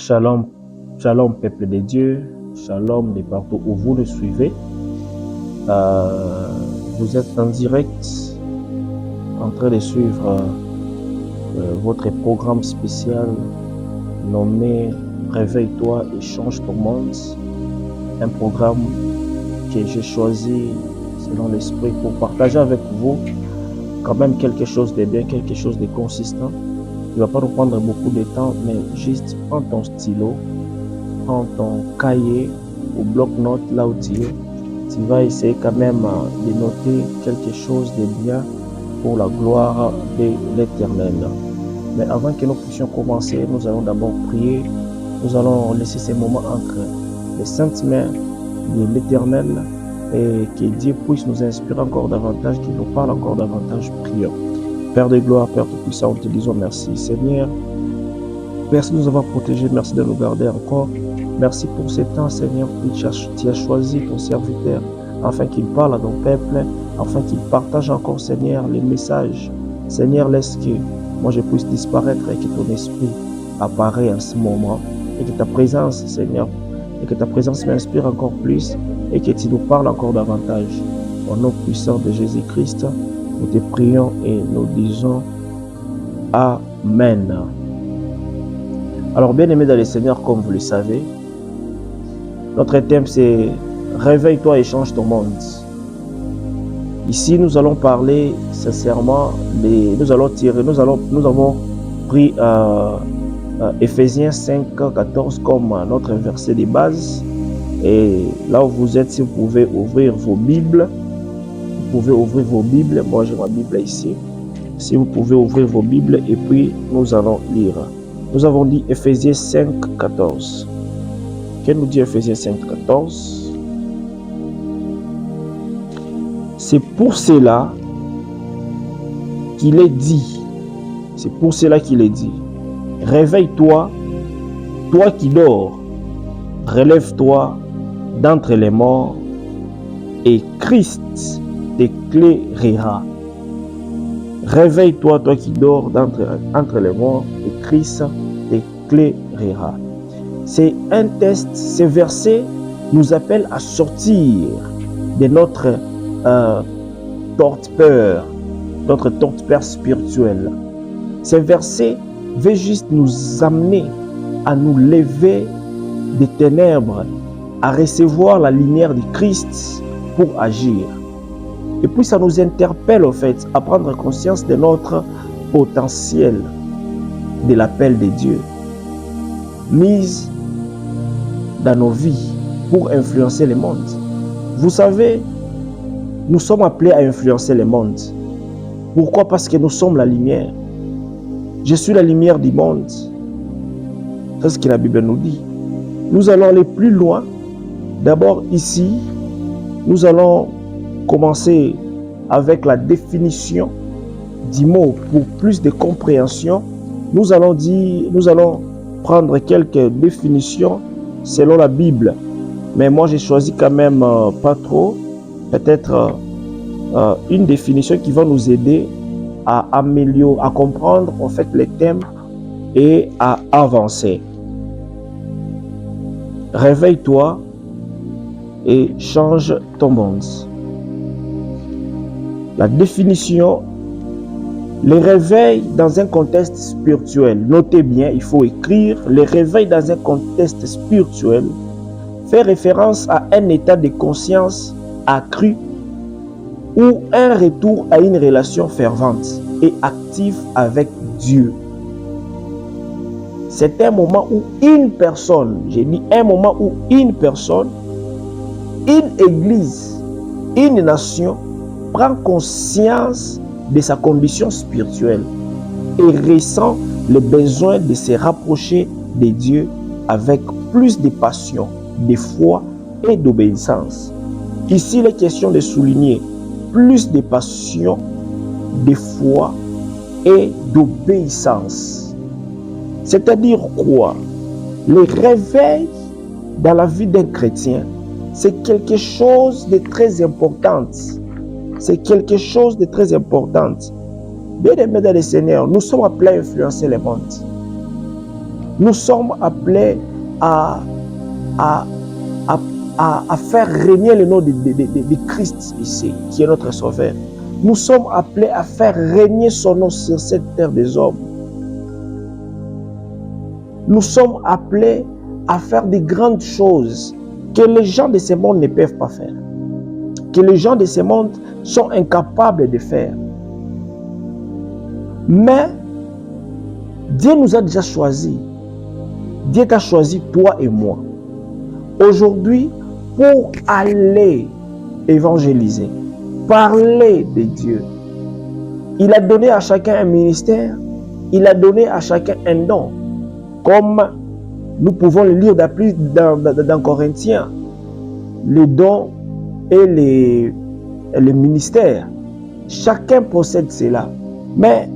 Shalom, shalom peuple de Dieu, shalom de partout où vous le suivez. Vous êtes en direct en train de suivre votre programme spécial nommé Réveille-toi et change ton monde. Un programme que j'ai choisi selon l'esprit pour partager avec vous quand même quelque chose de bien, quelque chose de consistant. Il ne va pas nous prendre beaucoup de temps, mais juste prends ton stylo, prends ton cahier ou bloc-notes là où tu es. Tu vas essayer quand même de noter quelque chose de bien pour la gloire de l'Éternel. Mais avant que nous puissions commencer, nous allons d'abord prier. Nous allons laisser ces moments entre les saintes mains de l'Éternel et que Dieu puisse nous inspirer encore davantage, qu'il nous parle encore davantage. Prions. Père de gloire, Père tout-puissant, nous te disons merci. Seigneur, merci de nous avoir protégés, merci de nous garder encore. Merci pour ce temps, Seigneur, où tu as choisi ton serviteur afin qu'il parle à ton peuple, afin qu'il partage encore, Seigneur, les messages. Seigneur, laisse que moi je puisse disparaître et que ton esprit apparaît en ce moment et que ta présence, Seigneur, et que ta présence m'inspire encore plus et que tu nous parles encore davantage. Au nom puissant de Jésus-Christ, nous te prions et nous disons Amen. Alors, bien-aimés dans le Seigneur, comme vous le savez, notre thème c'est Réveille-toi et change ton monde. Ici, nous allons parler sincèrement, nous avons pris Ephésiens 5:14 comme notre verset de base. Et là où vous êtes, si vous pouvez ouvrir vos Bibles, moi j'ai ma Bible ici. Si vous pouvez ouvrir vos Bibles et puis nous allons lire. Nous avons dit Ephésiens 5:14. Qu'est-ce que nous dit Ephésiens 5:14? C'est pour cela qu'il est dit. Réveille-toi, toi qui dors. Relève-toi d'entre les morts et Christ t'éclairera. Réveille-toi, toi qui dors entre les morts, et Christ t'éclairera. C'est un test, ces versets nous appellent à sortir de notre torpeur spirituelle. Ces versets veulent juste nous amener à nous lever des ténèbres, à recevoir la lumière de Christ pour agir. Et puis ça nous interpelle en fait à prendre conscience de notre potentiel, de l'appel de Dieu, mise dans nos vies pour influencer le monde. Vous savez, nous sommes appelés à influencer le monde. Pourquoi? Parce que nous sommes la lumière. Je suis la lumière du monde. C'est ce que la Bible nous dit. Nous allons aller plus loin. D'abord ici, nous allons commencer avec la définition du mot pour plus de compréhension. Nous allons prendre quelques définitions selon la Bible. Mais moi, j'ai choisi quand même pas trop. Peut-être une définition qui va nous aider à améliorer, à comprendre en fait les thèmes et à avancer. Réveille-toi et change ton monde. La définition, le réveil dans un contexte spirituel. Notez bien, il faut écrire, le réveil dans un contexte spirituel fait référence à un état de conscience accru ou un retour à une relation fervente et active avec Dieu. C'est un moment où une personne, une église, une nation prend conscience de sa condition spirituelle et ressent le besoin de se rapprocher de Dieu avec plus de passion, de foi et d'obéissance. Ici, il est question de souligner plus de passion, de foi et d'obéissance. C'est-à-dire quoi? Le réveil dans la vie d'un chrétien, c'est quelque chose de très important. Bien-aimés dans le Seigneur, nous sommes appelés à influencer le monde. Nous sommes appelés à faire régner le nom de Christ ici, qui est notre Sauveur. Nous sommes appelés à faire régner son nom sur cette terre des hommes. Nous sommes appelés à faire de grandes choses que les gens de ce monde ne peuvent pas faire, que les gens de ce monde sont incapables de faire. Mais Dieu nous a déjà choisis. Dieu t'a choisi, toi et moi, aujourd'hui, pour aller évangéliser, parler de Dieu. Il a donné à chacun un ministère, il a donné à chacun un don. Comme nous pouvons le lire dans Corinthiens, les dons et les ministères. Chacun possède cela. Mais,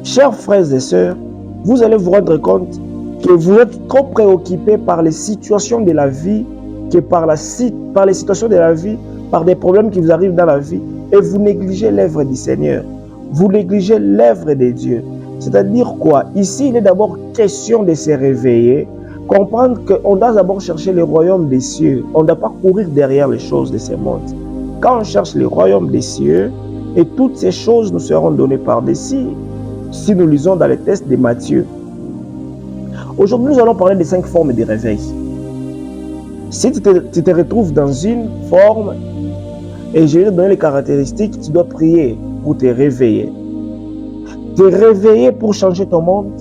chers frères et sœurs, vous allez vous rendre compte que vous êtes trop préoccupés par les situations de la vie, que par les situations de la vie, par des problèmes qui vous arrivent dans la vie, et vous négligez l'œuvre du Seigneur. Vous négligez l'œuvre de Dieu. C'est-à-dire quoi? Ici, il est d'abord question de se réveiller, comprendre qu'on doit d'abord chercher le royaume des cieux. On ne doit pas courir derrière les choses de ce monde. Quand on cherche le royaume des cieux, et toutes ces choses nous seront données par-dessus, si nous lisons dans les textes de Matthieu. Aujourd'hui, nous allons parler des 5 formes de réveil. Si tu te retrouves dans une forme, et je vais te donner les caractéristiques, tu dois prier pour te réveiller. Te réveiller pour changer ton monde,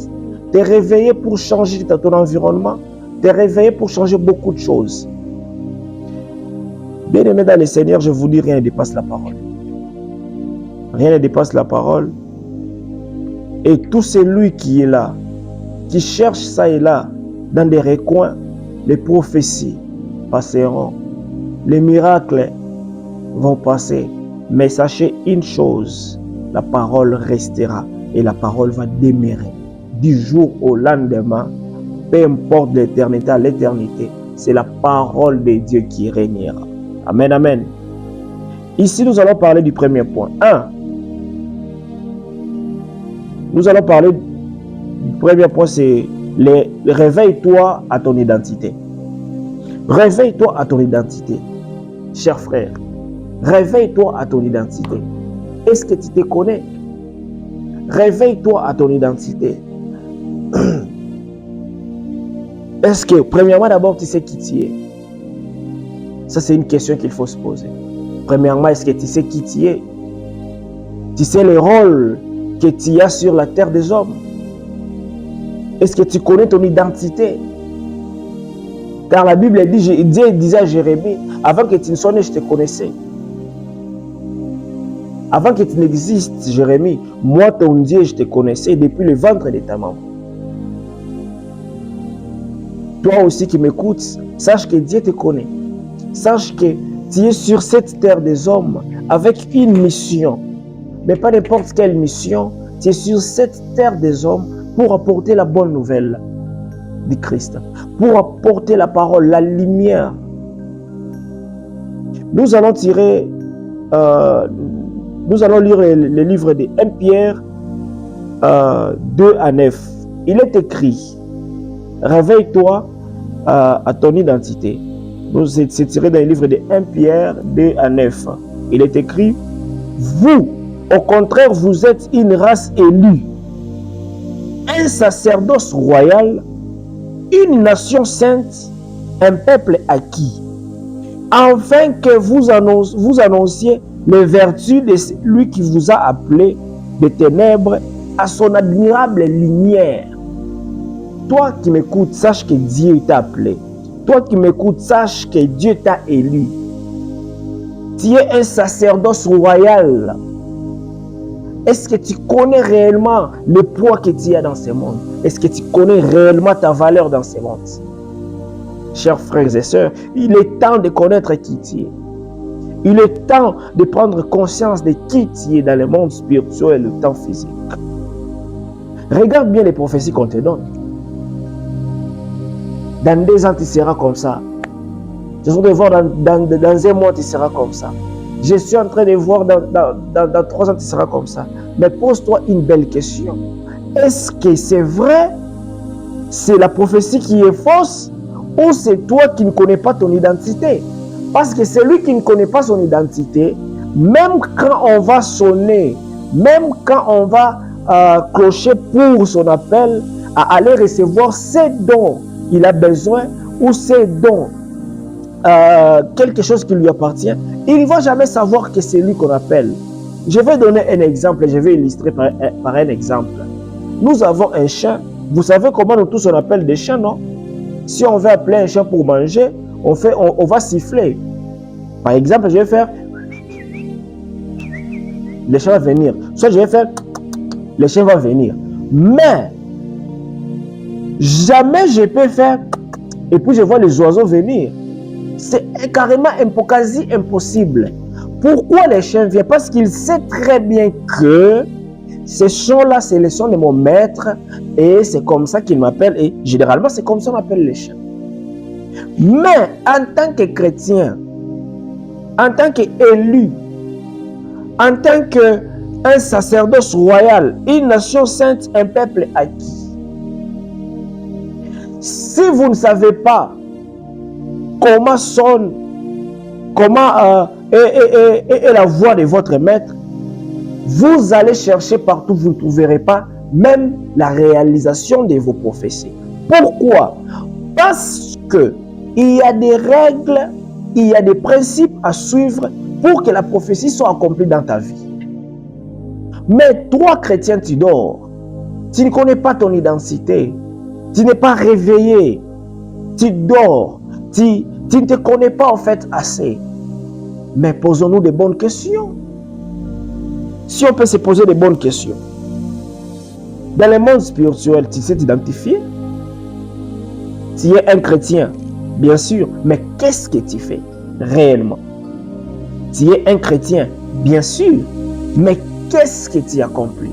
te réveiller pour changer ton environnement, te réveiller pour changer beaucoup de choses. Bien-aimés dans le Seigneur, je vous dis, rien ne dépasse la parole. Rien ne dépasse la parole. Et tout celui qui est là, qui cherche ça et là, dans des recoins, les prophéties passeront, les miracles vont passer. Mais sachez une chose, la parole restera et la parole va demeurer. Du jour au lendemain, peu importe l'éternité à l'éternité, c'est la parole de Dieu qui régnera. Amen, amen. Ici, nous allons parler du premier point. 1. Nous allons parler du premier point, c'est réveille-toi à ton identité. Réveille-toi à ton identité. Cher frère, réveille-toi à ton identité. Est-ce que tu te connais? Réveille-toi à ton identité. Est-ce que, premièrement, d'abord, tu sais qui tu es? Ça, c'est une question qu'il faut se poser. Premièrement, est-ce que tu sais qui tu es? Tu sais le rôle que tu as sur la terre des hommes? Est-ce que tu connais ton identité? Car la Bible dit, Dieu disait à Jérémie, avant que tu ne sois né, je te connaissais. Avant que tu n'existes, Jérémie, moi, ton Dieu, je te connaissais depuis le ventre de ta maman. Toi aussi qui m'écoutes, sache que Dieu te connaît. Sache que tu es sur cette terre des hommes avec une mission. Mais pas n'importe quelle mission. Tu es sur cette terre des hommes pour apporter la bonne nouvelle du Christ. Pour apporter la parole, la lumière. Nous allons lire le livre de 1 Pierre 2 à 9. Il est écrit, réveille-toi à ton identité. C'est tiré dans le livre de 1 Pierre 2 à 9. Il est écrit, vous, au contraire, vous êtes une race élue, un sacerdoce royal, une nation sainte, un peuple acquis, afin que vous annonciez les vertus de celui qui vous a appelé des ténèbres à son admirable lumière. Toi qui m'écoutes, sache que Dieu t'a appelé. Toi qui m'écoutes, sache que Dieu t'a élu. Tu es un sacerdoce royal. Est-ce que tu connais réellement le poids que tu as dans ce monde? Est-ce que tu connais réellement ta valeur dans ce monde? Chers frères et sœurs, il est temps de connaître qui tu es. Il est temps de prendre conscience de qui tu es dans le monde spirituel et le temps physique. Regarde bien les prophéties qu'on te donne. Dans 2 ans, tu seras comme ça. Je suis en train de voir dans 1 mois, tu seras comme ça. Je suis en train de voir dans 3 ans, tu seras comme ça. Mais pose-toi une belle question. Est-ce que c'est vrai c'est la prophétie qui est fausse ou c'est toi qui ne connais pas ton identité? Parce que celui qui ne connaît pas son identité, même quand on va sonner, même quand on va clocher pour son appel, à aller recevoir ce dont il a besoin ou ce dont quelque chose qui lui appartient, il ne va jamais savoir que c'est lui qu'on appelle. Je vais donner un exemple, je vais illustrer par un exemple. Nous avons un chien. Vous savez comment nous tous on appelle des chiens, non? Si on veut appeler un chien pour manger, on va siffler. Par exemple, je vais faire... Le chien va venir. Soit je vais faire... Le chien va venir. Mais, jamais je peux faire... Et puis je vois les oiseaux venir. C'est carrément quasi impossible. Pourquoi les chiens viennent? Parce qu'il sait très bien que ces sons-là, c'est les sons de mon maître et c'est comme ça qu'il m'appelle. Et généralement, c'est comme ça qu'on appelle les chiens. Mais en tant que chrétien, en tant qu'élu, en tant qu'un sacerdoce royal, une nation sainte, un peuple acquis, si vous ne savez pas comment sonne, comment est la voix de votre maître, vous allez chercher partout, vous ne trouverez pas même la réalisation de vos prophéties. Pourquoi? Parce que il y a des règles, il y a des principes à suivre pour que la prophétie soit accomplie dans ta vie. Mais toi, chrétien, tu dors. Tu ne connais pas ton identité. Tu n'es pas réveillé. Tu dors. Tu ne te connais pas en fait assez. Mais posons-nous des bonnes questions. Si on peut se poser des bonnes questions. Dans le monde spirituel, tu sais t'identifier. Tu es un chrétien, bien sûr, mais qu'est-ce que tu fais réellement? Tu es un chrétien, bien sûr, mais qu'est-ce que tu accomplis?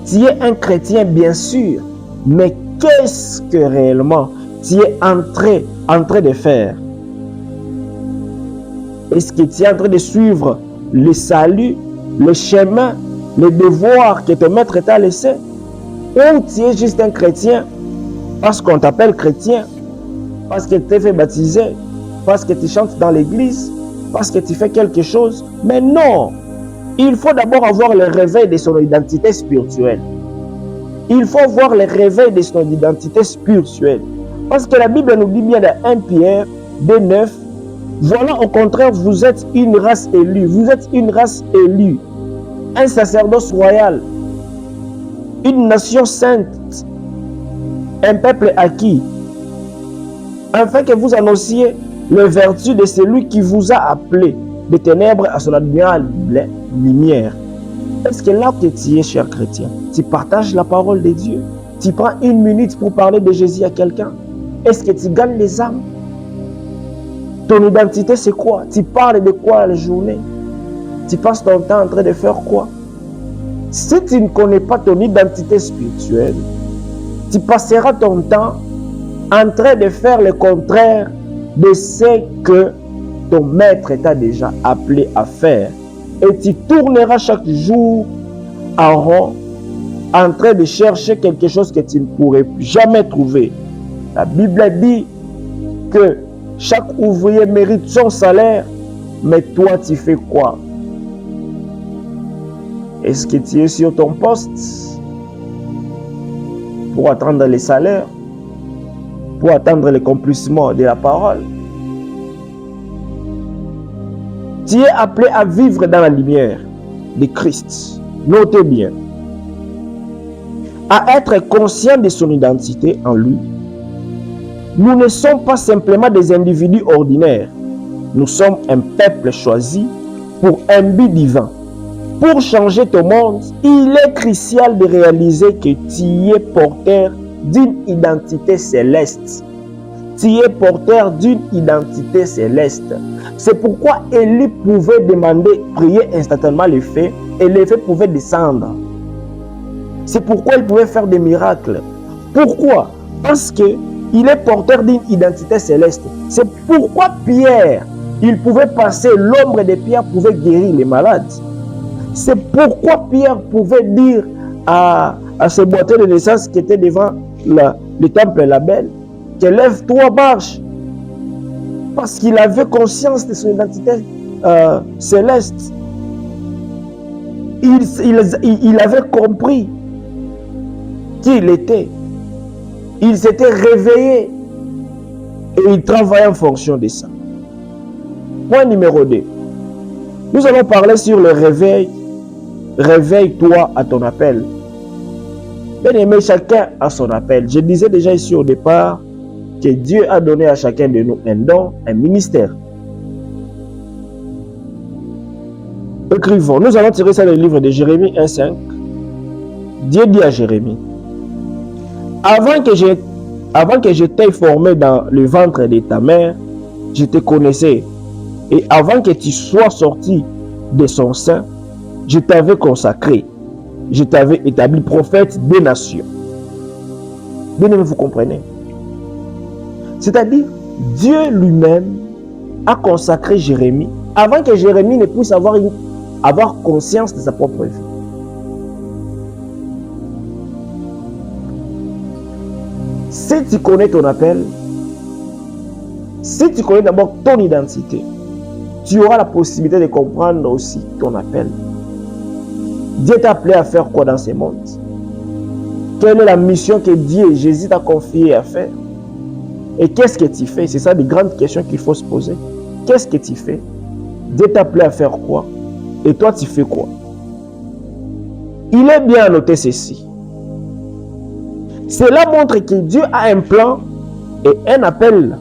Tu es un chrétien, bien sûr, mais qu'est-ce que réellement tu es en train de faire? Est-ce que tu es en train de suivre le salut, le chemin, le devoir que ton maître t'a laissé? Ou tu es juste un chrétien parce qu'on t'appelle chrétien, parce que tu t'es fait baptiser, parce que tu chantes dans l'église, parce que tu fais quelque chose? Mais non! Il faut d'abord avoir le réveil de son identité spirituelle. Il faut avoir le réveil de son identité spirituelle. Parce que la Bible nous dit bien dans 1 Pierre 2,9, voilà, au contraire, vous êtes une race élue. Vous êtes une race élue. Un sacerdoce royal. Une nation sainte. Un peuple acquis. Afin que vous annonciez les vertus de celui qui vous a appelé des ténèbres à son admirable lumière. Est-ce que là que tu es, cher chrétien, tu partages la parole de Dieu? Tu prends une minute pour parler de Jésus à quelqu'un? Est-ce que tu gagnes les âmes? Ton identité, c'est quoi? Tu parles de quoi la journée? Tu passes ton temps en train de faire quoi? Si tu ne connais pas ton identité spirituelle, tu passeras ton temps en train de faire le contraire de ce que ton maître t'a déjà appelé à faire. Et tu tourneras chaque jour en rond en train de chercher quelque chose que tu ne pourrais jamais trouver. La Bible dit que chaque ouvrier mérite son salaire, mais toi tu fais quoi? Est-ce que tu es sur ton poste pour attendre les salaires, pour attendre l'accomplissement de la parole? Tu es appelé à vivre dans la lumière de Christ. Notez bien. À être conscient de son identité en lui. Nous ne sommes pas simplement des individus ordinaires. Nous sommes un peuple choisi pour un but divin. Pour changer ton monde, il est crucial de réaliser que tu es porteur d'une identité céleste. Tu es porteur d'une identité céleste. C'est pourquoi Élie pouvait demander, prier instantanément les feux, et les feux pouvaient descendre. C'est pourquoi il pouvait faire des miracles. Pourquoi? Parce qu'il est porteur d'une identité céleste. C'est pourquoi Pierre, il pouvait passer, l'ombre de Pierre pouvait guérir les malades. C'est pourquoi Pierre pouvait dire à à ce boîtier de naissance qui était devant le temple Label, que lève 3 marches. Parce qu'il avait conscience de son identité céleste. Il avait compris qui il était. Il s'était réveillé et il travaillait en fonction de ça. Point numéro 2. Nous allons parler sur le réveil. Réveille-toi à ton appel. Bien aimé, chacun a son appel. Je disais déjà ici au départ que Dieu a donné à chacun de nous un don, un ministère. Écrivons. Nous allons tirer ça du livre de Jérémie 1,5. Dieu dit à Jérémie, avant que je t'aie formé dans le ventre de ta mère, je te connaissais. Et avant que tu sois sorti de son sein, je t'avais consacré. Je t'avais établi prophète des nations. Bien aimé, vous comprenez? C'est-à-dire, Dieu lui-même a consacré Jérémie avant que Jérémie ne puisse avoir conscience de sa propre vie. Si tu connais ton appel, si tu connais d'abord ton identité, tu auras la possibilité de comprendre aussi ton appel. Dieu t'a appelé à faire quoi dans ce monde? Quelle est la mission que Dieu, Jésus t'a confiée à faire? Et qu'est-ce que tu fais? C'est ça des grandes questions qu'il faut se poser. Qu'est-ce que tu fais? Dieu t'a appelé à faire quoi? Et toi, tu fais quoi? Il est bien à noter ceci. Cela montre que Dieu a un plan et un appel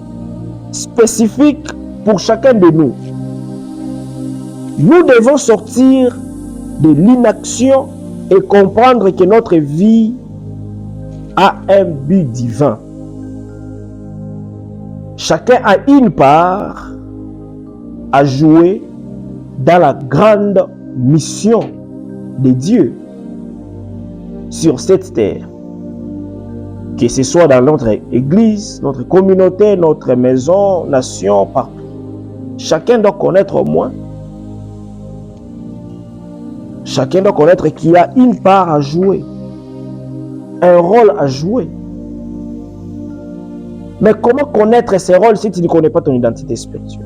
spécifique pour chacun de nous. Nous devons sortir de l'inaction et comprendre que notre vie a un but divin. Chacun a une part à jouer dans la grande mission de Dieu sur cette terre. Que ce soit dans notre église, notre communauté, notre maison, nation, partout. Chacun doit connaître au moins. Chacun doit connaître qu'il a une part à jouer. Un rôle à jouer. Mais comment connaître ces rôles si tu ne connais pas ton identité spirituelle?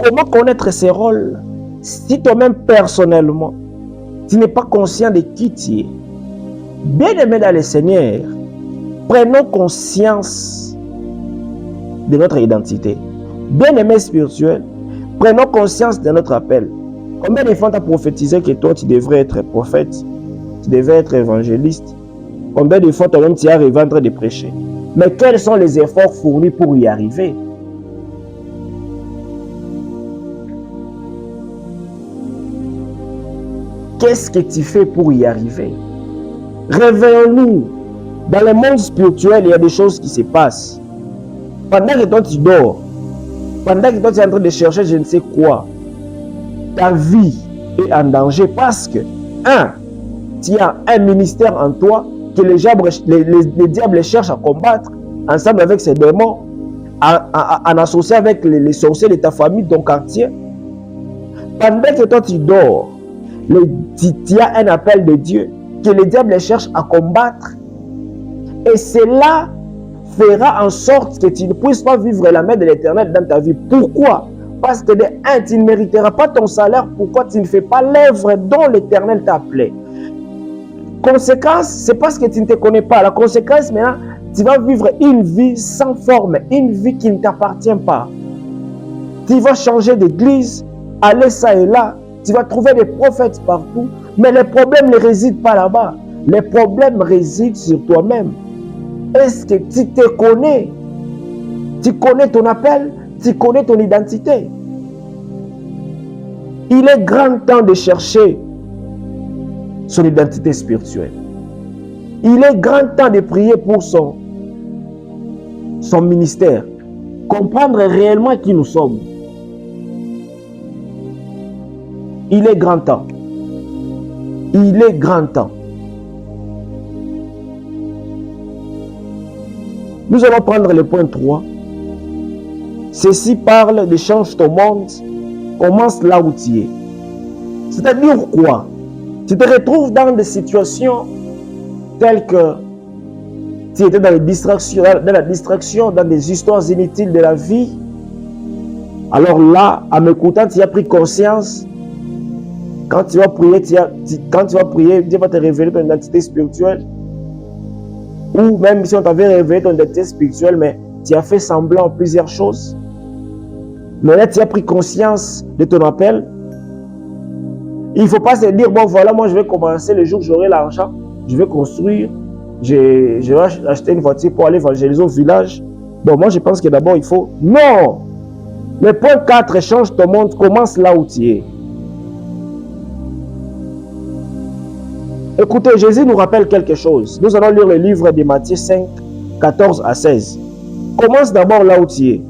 Comment connaître ces rôles si toi-même personnellement, tu n'es pas conscient de qui tu es? Bien-aimés dans le Seigneur, prenons conscience de notre identité. Bien-aimés spirituels, prenons conscience de notre appel. Combien de fois tu as prophétisé que toi tu devrais être prophète, tu devrais être évangéliste? Combien de fois toi-même tu es arrivé en train de prêcher? Mais quels sont les efforts fournis pour y arriver? Qu'est-ce que tu fais pour y arriver? Réveillons-nous. Dans le monde spirituel, il y a des choses qui se passent. Pendant que toi tu dors, pendant que toi tu es en train de chercher je ne sais quoi, ta vie est en danger parce que, tu as un ministère en toi que les diables cherchent à combattre ensemble avec ces démons, en associé avec les sorciers de ta famille, de ton quartier. Pendant que toi tu dors, tu as un appel de Dieu que les diables cherchent à combattre. Et cela fera en sorte que tu ne puisses pas vivre la main de l'Éternel dans ta vie. Pourquoi? Parce que de un, tu ne mériteras pas ton salaire. Pourquoi tu ne fais pas l'œuvre dont l'Éternel t'a appelé? Conséquence, c'est parce que tu ne te connais pas. La conséquence, maintenant, tu vas vivre une vie sans forme, une vie qui ne t'appartient pas. Tu vas changer d'église, aller ça et là. Tu vas trouver des prophètes partout. Mais les problèmes ne résident pas là-bas. Les problèmes résident sur toi-même. Est-ce que tu te connais? Tu connais ton appel? Tu connais ton identité? Il est grand temps de chercher son identité spirituelle. Il est grand temps de prier pour son ministère. Comprendre réellement qui nous sommes. Il est grand temps. Il est grand temps. Nous allons prendre le point 3. Ceci parle de change ton monde. Commence là où tu es. C'est-à-dire quoi? Tu te retrouves dans des situations tel que tu étais dans la distraction, dans des histoires inutiles de la vie, alors là, en m'écoutant, tu as pris conscience. Quand tu vas prier, Dieu va te révéler ton identité spirituelle. Ou même si on t'avait révélé ton identité spirituelle, mais tu as fait semblant plusieurs choses. Mais là, tu as pris conscience de ton appel. Il ne faut pas se dire, bon voilà, moi je vais commencer le jour où j'aurai l'argent, je vais construire, je vais acheter une voiture pour aller évangéliser au village. Bon, moi je pense que d'abord il faut... Non! Le point 4, change ton monde, commence là où tu es. Écoutez, Jésus nous rappelle quelque chose. Nous allons lire le livre de Matthieu 5, 14 à 16. Commence d'abord là où tu es.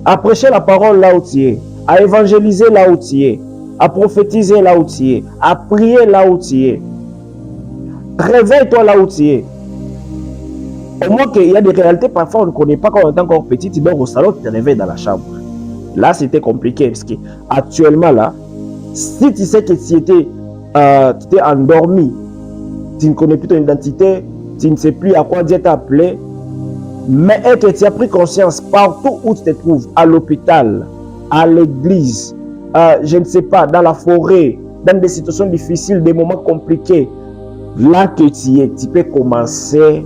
À prêcher la parole là où tu es. À évangéliser là où tu es. À prophétiser là où tu es. À prier là où tu es. Réveille-toi là où tu es. Au moins qu'il y a des réalités, parfois on ne connaît pas quand on est encore petit. Tu dors au salon, tu te réveilles dans la chambre. Là, c'était compliqué parce que actuellement là, si tu sais que tu étais endormi, tu ne connais plus ton identité, tu ne sais plus à quoi Dieu t'a appelé, mais que tu as pris conscience partout où tu te trouves, à l'hôpital, à l'église, je ne sais pas, dans la forêt, dans des situations difficiles, des moments compliqués, là que tu es, tu peux commencer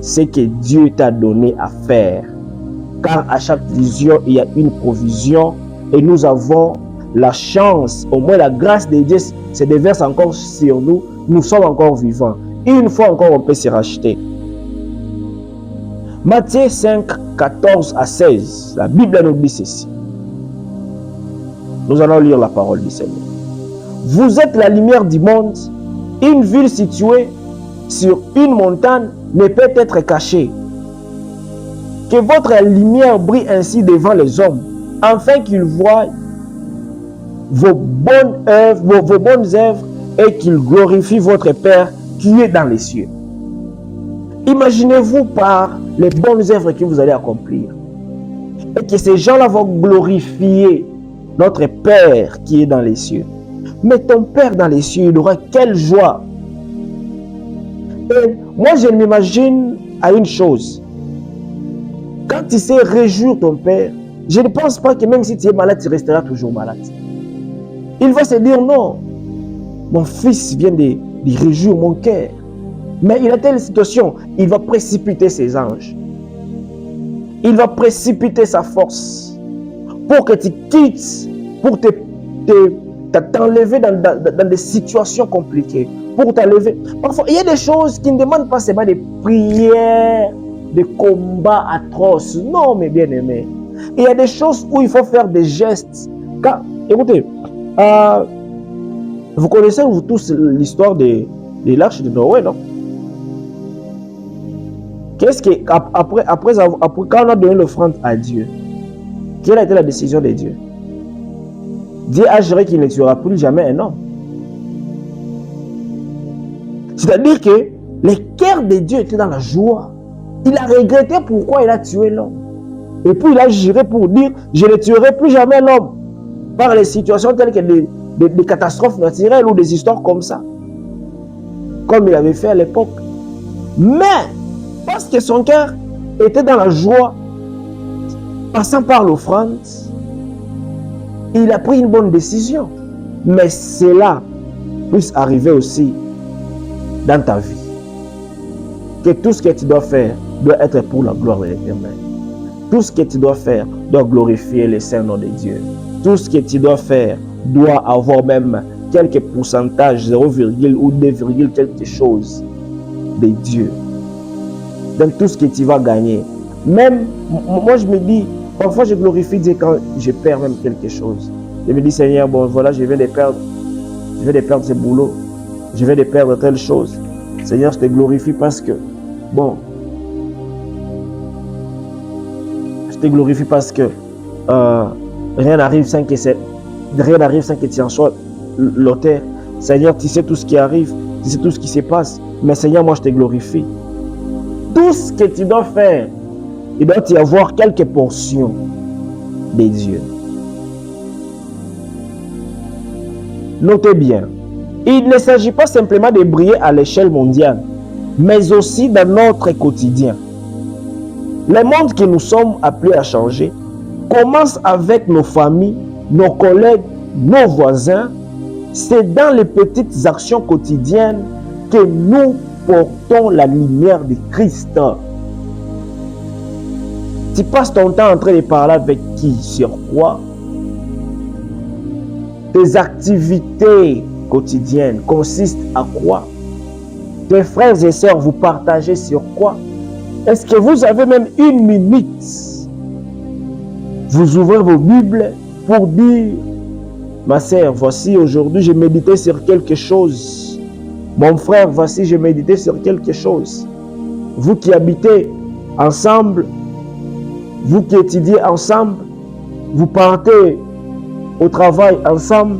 ce que Dieu t'a donné à faire. Car à chaque vision, il y a une provision et nous avons la chance, au moins la grâce de Dieu se déverse encore sur nous. Nous sommes encore vivants. Une fois encore, on peut se racheter. Matthieu 5, 14 à 16, la Bible nous dit ceci. Nous allons lire la parole du Seigneur. Vous êtes la lumière du monde. Une ville située sur une montagne ne peut être cachée. Que votre lumière brille ainsi devant les hommes, afin qu'ils voient vos bonnes œuvres et qu'ils glorifient votre Père qui est dans les cieux. Imaginez-vous par les bonnes œuvres que vous allez accomplir. Et que ces gens-là vont glorifier notre Père qui est dans les cieux. Mais ton Père dans les cieux, il aura quelle joie. Et moi, je m'imagine à une chose. Quand tu sais réjouir ton Père, je ne pense pas que même si tu es malade, tu resteras toujours malade. Il va se dire non. Mon fils vient de réjouir mon cœur. Mais il a telle situation, il va précipiter ses anges. Il va précipiter sa force pour que tu quittes, pour t'enlever dans des situations compliquées. Pour t'enlever. Parfois, il y a des choses qui ne demandent pas seulement des prières, des combats atroces. Non, mes bien-aimés. Il y a des choses où il faut faire des gestes. Car, écoutez, vous connaissez vous tous l'histoire de l'arche de Noé, non? Qu'est-ce que, après, quand on a donné l'offrande à Dieu, quelle a été la décision de Dieu? Dieu a juré qu'il ne tuera plus jamais un homme. C'est-à-dire que le cœur de Dieu était dans la joie. Il a regretté pourquoi il a tué l'homme. Et puis il a juré pour dire, je ne tuerai plus jamais l'homme. Par les situations telles que des catastrophes naturelles ou des histoires comme ça. Comme il avait fait à l'époque. Mais, parce que son cœur était dans la joie, passant par l'offrande, il a pris une bonne décision. Mais cela puisse arriver aussi dans ta vie. Que tout ce que tu dois faire doit être pour la gloire de l'Éternel. Tout ce que tu dois faire doit glorifier le Saint-Nom de Dieu. Tout ce que tu dois faire doit avoir même quelques pourcentages, 0, ou 2, quelque chose de Dieu. Dans tout ce que tu vas gagner. Même, moi je me dis, parfois je glorifie Dieu quand je perds même quelque chose. Je me dis, Seigneur, bon voilà, je viens de perdre ce boulot. Je viens de perdre telle chose. Seigneur, je te glorifie parce que, bon, je te glorifie parce que rien n'arrive sans que tu en sois l'auteur. Seigneur, tu sais tout ce qui arrive, tu sais tout ce qui se passe. Mais Seigneur, moi je te glorifie. Tout ce que tu dois faire, il doit y avoir quelques portions de Dieu. Notez bien, il ne s'agit pas simplement de briller à l'échelle mondiale. mais aussi dans notre quotidien. Le monde que nous sommes appelés à changer commence avec nos familles, nos collègues, nos voisins. C'est dans les petites actions quotidiennes que nous portons la lumière de Christ. Tu passes ton temps en train de parler avec qui, sur quoi? Tes activités quotidiennes consistent à quoi? Tes frères et sœurs, vous partagez sur quoi? Est-ce que vous avez même une minute? Vous ouvrez vos Bibles pour dire: ma sœur, voici aujourd'hui, j'ai médité sur quelque chose. Mon frère, voici, j'ai médité sur quelque chose. Vous qui habitez ensemble, vous qui étudiez ensemble, vous partez au travail ensemble,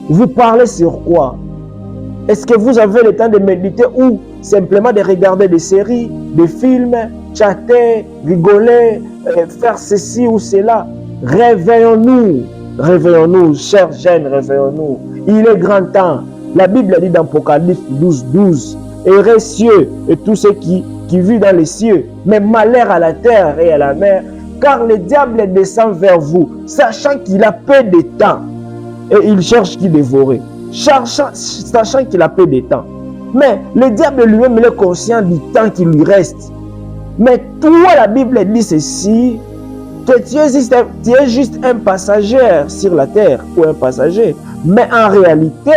vous parlez sur quoi? Est-ce que vous avez le temps de méditer ou simplement de regarder des séries, des films, chatter, rigoler, faire ceci ou cela? Réveillons-nous, réveillons-nous, chers jeunes, réveillons-nous. Il est grand temps. La Bible dit dans Apocalypse 12, 12, heureux cieux et tous ceux qui vivent dans les cieux, mais malheur à la terre et à la mer, car le diable descend vers vous, sachant qu'il a peu de temps, et il cherche qui dévorer, sachant qu'il a peu de temps. Mais le diable lui-même, il est conscient du temps qui lui reste. Mais toi, la Bible dit ceci, que tu es juste un passager sur la terre, ou un passager. Mais en réalité,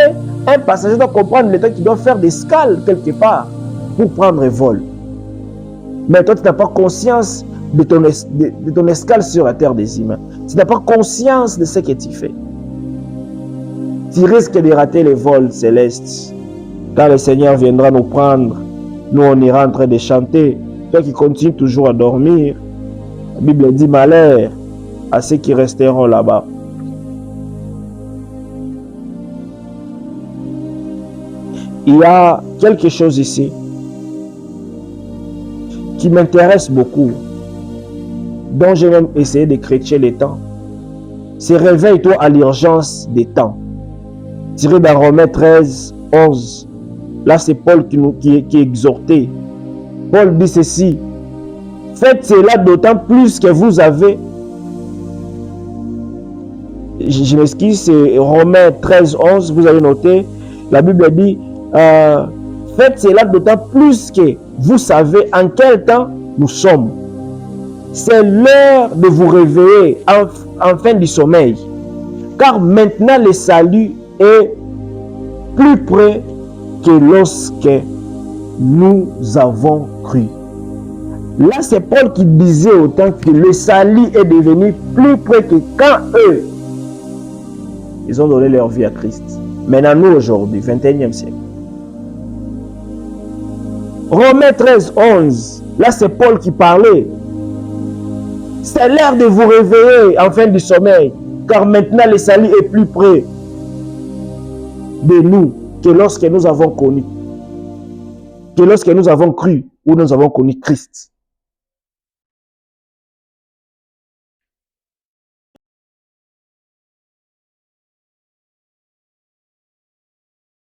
un passager doit comprendre le temps qu'il doit faire des escales quelque part pour prendre vol. Mais toi, tu n'as pas conscience de ton escale sur la terre des humains. Tu n'as pas conscience de ce que tu fais. Tu risques de rater les vols célestes. Quand le Seigneur viendra nous prendre, nous on ira en train de chanter. Toi qui continues toujours à dormir, la Bible dit malheur à ceux qui resteront là-bas. Il y a quelque chose ici qui m'intéresse beaucoup, dont j'ai même essayé de créer les temps. C'est réveille-toi à l'urgence des temps. Tiré dans Romains 13, 11. Là, c'est Paul qui est exhorté. Paul dit ceci: faites cela d'autant plus que vous avez. Je m'excuse, c'est Romains 13, 11. Vous avez noté. La Bible dit faites cela d'autant plus que vous savez en quel temps nous sommes. C'est l'heure de vous réveiller en fin du sommeil. Car maintenant le salut est plus près que lorsque nous avons cru. Là, c'est Paul qui disait autant que le salut est devenu plus près que quand eux, ils ont donné leur vie à Christ. Maintenant, nous aujourd'hui, 21e siècle. Romains 13, 11. Là, c'est Paul qui parlait. C'est l'heure de vous réveiller en fin du sommeil, car maintenant le salut est plus près de nous que lorsque nous avons connu, que lorsque nous avons cru ou nous avons connu Christ.